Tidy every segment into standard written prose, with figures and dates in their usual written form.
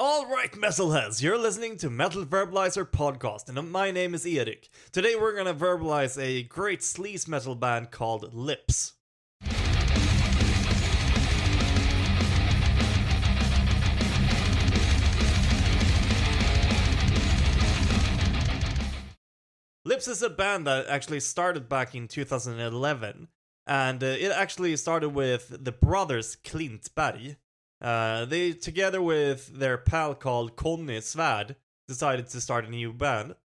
Alright, metalheads, you're listening to Metal Verbalizer podcast, and my name is Erik. Today we're gonna verbalize a great sleaze metal band called Lipz. Lipz is a band that actually started back in 2011, and it actually started with the brothers Klintberg. They, together with their pal called Conny Svärd, decided to start a new band.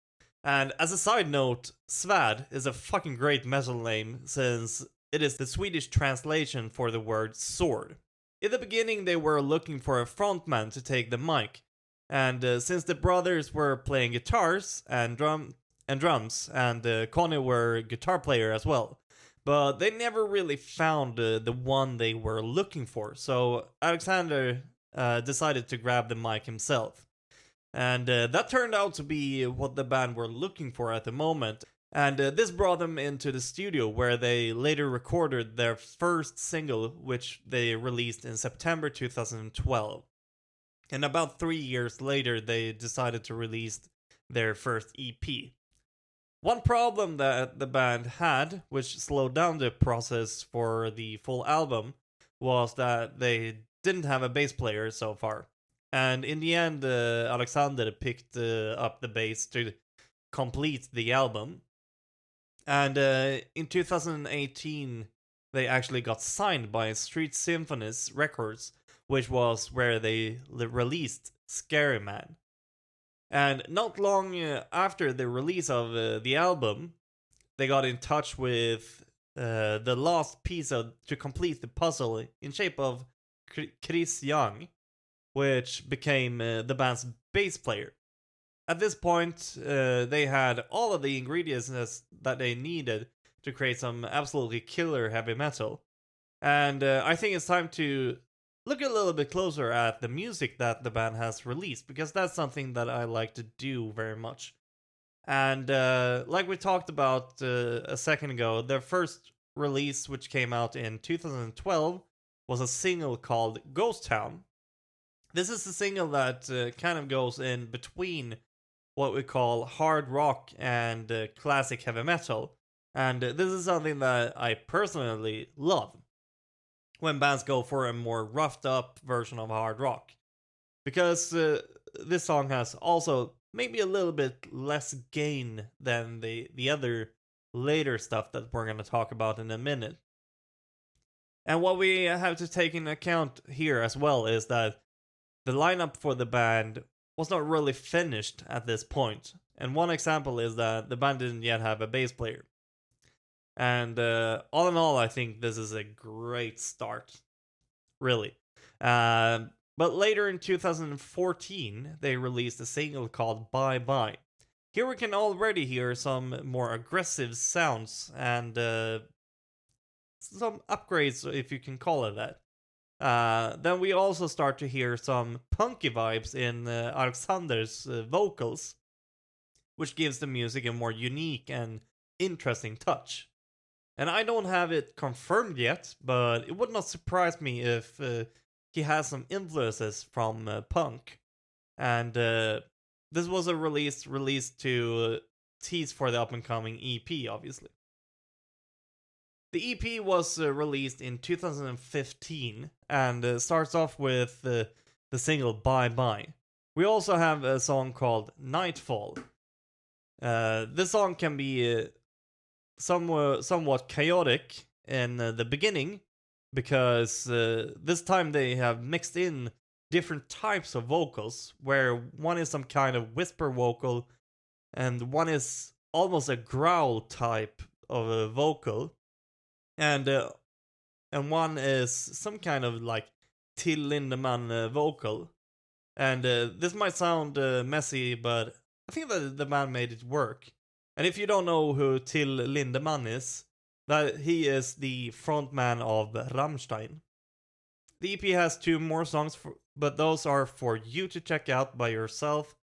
And as a side note, Svärd is a fucking great metal name since it is the Swedish translation for the word sword. In the beginning, they were looking for a frontman to take the mic, and since the brothers were playing guitars and drums, and Conny were guitar player as well. But they never really found the one they were looking for, so Alexander decided to grab the mic himself. And that turned out to be what the band were looking for at the moment. And this brought them into the studio, where they later recorded their first single, which they released in September 2012. And about 3 years later, they decided to release their first EP. One problem that the band had, which slowed down the process for the full album, was that they didn't have a bass player so far. And in the end, Alexander picked up the bass to complete the album. And in 2018, they actually got signed by Street Symphonies Records, which was where they released Scary Man. And not long after the release of the album, they got in touch with the last piece to complete the puzzle in shape of Chris Young, which became the band's bass player. At this point, they had all of the ingredients that they needed to create some absolutely killer heavy metal. And I think it's time to look a little bit closer at the music that the band has released, because that's something that I like to do very much. And like we talked about a second ago, their first release, which came out in 2012, was a single called Ghost Town. This is a single that kind of goes in between what we call hard rock and classic heavy metal. And this is something that I personally love when bands go for a more roughed up version of hard rock. Because this song has also maybe a little bit less gain than the other later stuff that we're going to talk about in a minute. And what we have to take into account here as well is that the lineup for the band was not really finished at this point. And one example is that the band didn't yet have a bass player. And all in all, I think this is a great start, really. But later in 2014, they released a single called Bye Bye. Here we can already hear some more aggressive sounds and some upgrades, if you can call it that. Then we also start to hear some punky vibes in Alexander's vocals, which gives the music a more unique and interesting touch. And I don't have it confirmed yet, but it would not surprise me if he has some influences from punk. And this was a release to tease for the up-and-coming EP, obviously. The EP was released in 2015 and starts off with the single Bye Bye. We also have a song called Nightfall. This song can be somewhat chaotic in the beginning, because this time they have mixed in different types of vocals, where one is some kind of whisper vocal and one is almost a growl type of a vocal, and one is some kind of like Till Lindemann vocal. And this might sound messy, but I think that the band made it work. And if you don't know who Till Lindemann is, that he is the frontman of Rammstein. The EP has 2 more songs, but those are for you to check out by yourself,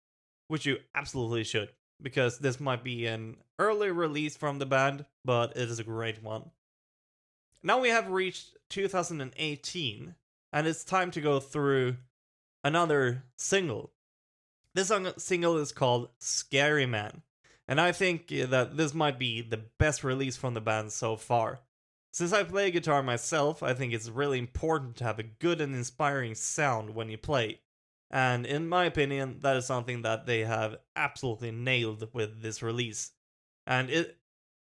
which you absolutely should, because this might be an early release from the band, but it is a great one. Now we have reached 2018, and it's time to go through another single. This single is called Scary Man, and I think that this might be the best release from the band so far. Since I play guitar myself, I think it's really important to have a good and inspiring sound when you play. And in my opinion, that is something that they have absolutely nailed with this release. And it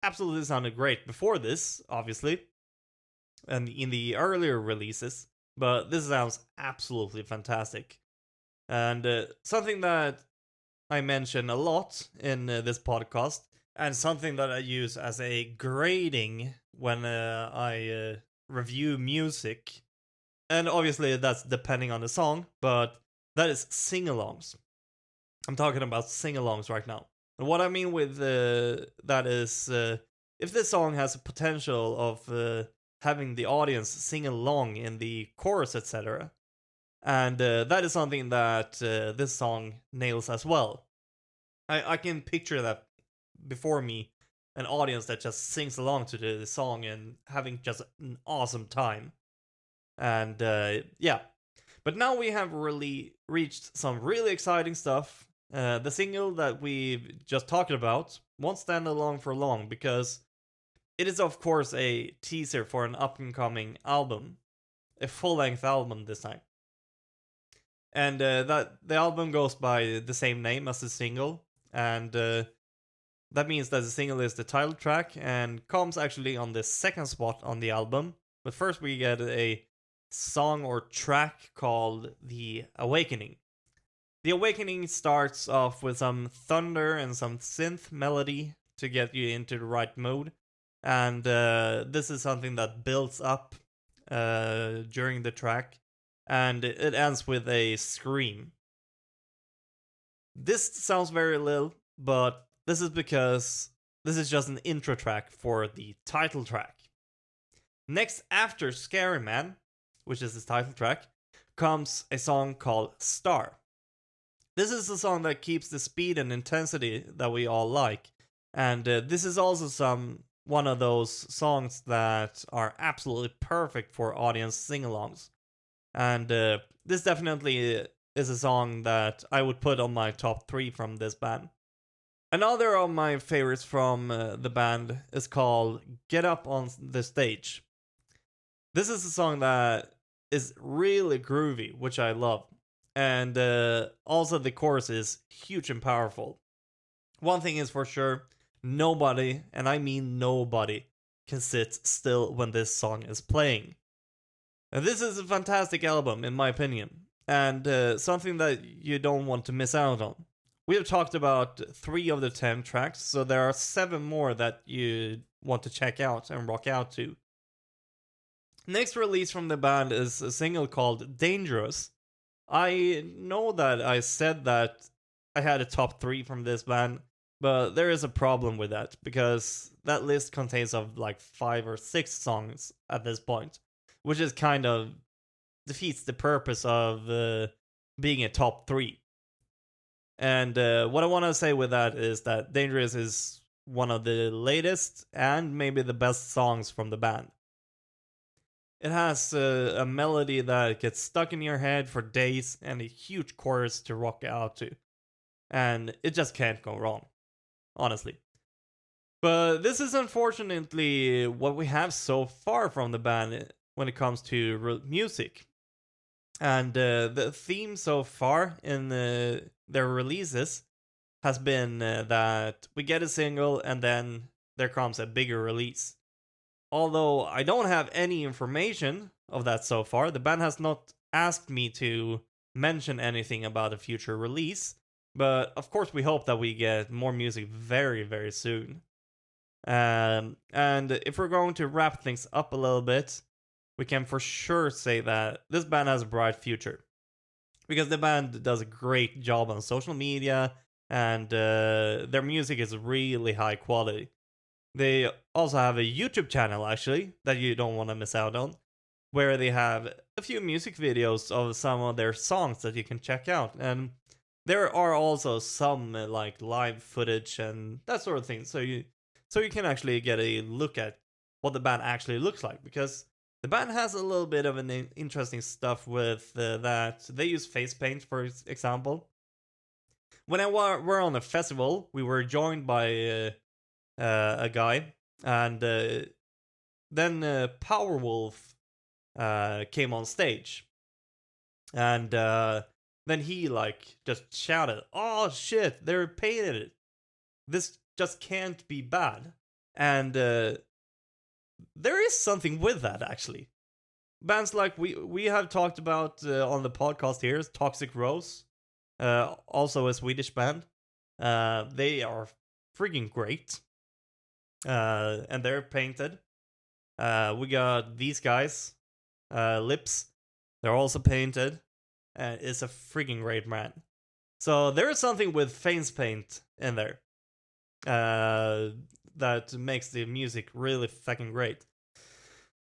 absolutely sounded great before this, obviously, and in the earlier releases, but this sounds absolutely fantastic. And something that I mention a lot in this podcast, and something that I use as a grading when I review music, and obviously that's depending on the song, but that is sing-alongs. I'm talking about sing-alongs right now. And what I mean with that is if this song has a potential of having the audience sing along in the chorus, etc. And that is something that this song nails as well. I can picture that before me, an audience that just sings along to the song and having just an awesome time. And yeah. But now we have really reached some really exciting stuff. The single that we've just talked about won't stand alone for long because it is, of course, a teaser for an up-and-coming album. A full-length album this time. And that the album goes by the same name as the single. And that means that the single is the title track and comes actually on the second spot on the album. But first we get a song or track called The Awakening. The Awakening starts off with some thunder and some synth melody to get you into the right mood. And this is something that builds up during the track. And it ends with a scream. This sounds very little, but this is because this is just an intro track for the title track. Next, after Scary Man, which is his title track, comes a song called Star. This is a song that keeps the speed and intensity that we all like. And this is also one of those songs that are absolutely perfect for audience sing-alongs. And this definitely is a song that I would put on my top 3 from this band. Another of my favorites from the band is called Get Up on the Stage. This is a song that is really groovy, which I love. And also the chorus is huge and powerful. One thing is for sure, nobody, and I mean nobody, can sit still when this song is playing. And this is a fantastic album, in my opinion, and something that you don't want to miss out on. We have talked about 3 of the 10 tracks, so there are 7 more that you want to check out and rock out to. Next release from the band is a single called Dangerous. I know that I said that I had a top 3 from this band, but there is a problem with that, because that list contains of like 5 or 6 songs at this point, which is kind of defeats the purpose of being a top 3. And what I want to say with that is that Dangerous is one of the latest and maybe the best songs from the band. It has a melody that gets stuck in your head for days and a huge chorus to rock out to. And it just can't go wrong, honestly. But this is unfortunately what we have so far from the band when it comes to music. And the theme so far in their releases has been that we get a single and then there comes a bigger release. Although I don't have any information of that so far, the band has not asked me to mention anything about a future release. But of course we hope that we get more music very, very soon. And if we're going to wrap things up a little bit, we can for sure say that this band has a bright future. Because the band does a great job on social media, and their music is really high quality. They also have a YouTube channel, actually, that you don't want to miss out on, where they have a few music videos of some of their songs that you can check out. And there are also some like live footage and that sort of thing, so you can actually get a look at what the band actually looks like, because The band has a little bit of an interesting stuff with that. They use face paint, for example. When I were on a festival, we were joined by a guy, and then Powerwolf came on stage, and then he like just shouted, "Oh shit, they're painted it. This just can't be bad." And there is something with that, actually. Bands like we have talked about on the podcast here, Toxic Rose, also a Swedish band. They are freaking great, and they're painted. We got these guys, Lipz. They're also painted. It's a freaking great band. So there is something with face paint in there that makes the music really fucking great.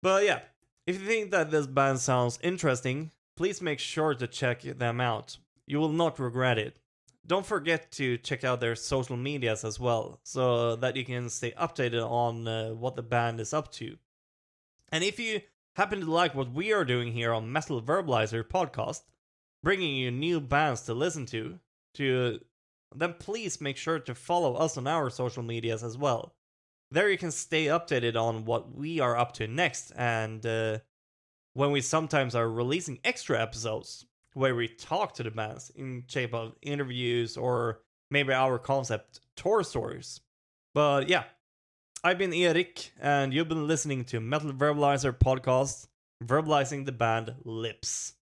But yeah, if you think that this band sounds interesting, please make sure to check them out. You will not regret it. Don't forget to check out their social medias as well, so that you can stay updated on what the band is up to. And if you happen to like what we are doing here on Metal Verbalizer podcast, bringing you new bands to listen to, then please make sure to follow us on our social medias as well. There you can stay updated on what we are up to next, and when we sometimes are releasing extra episodes where we talk to the bands in shape of interviews or maybe our concept tour stories. But yeah, I've been Erik, and you've been listening to Metal Verbalizer podcast, verbalizing the band Lipz.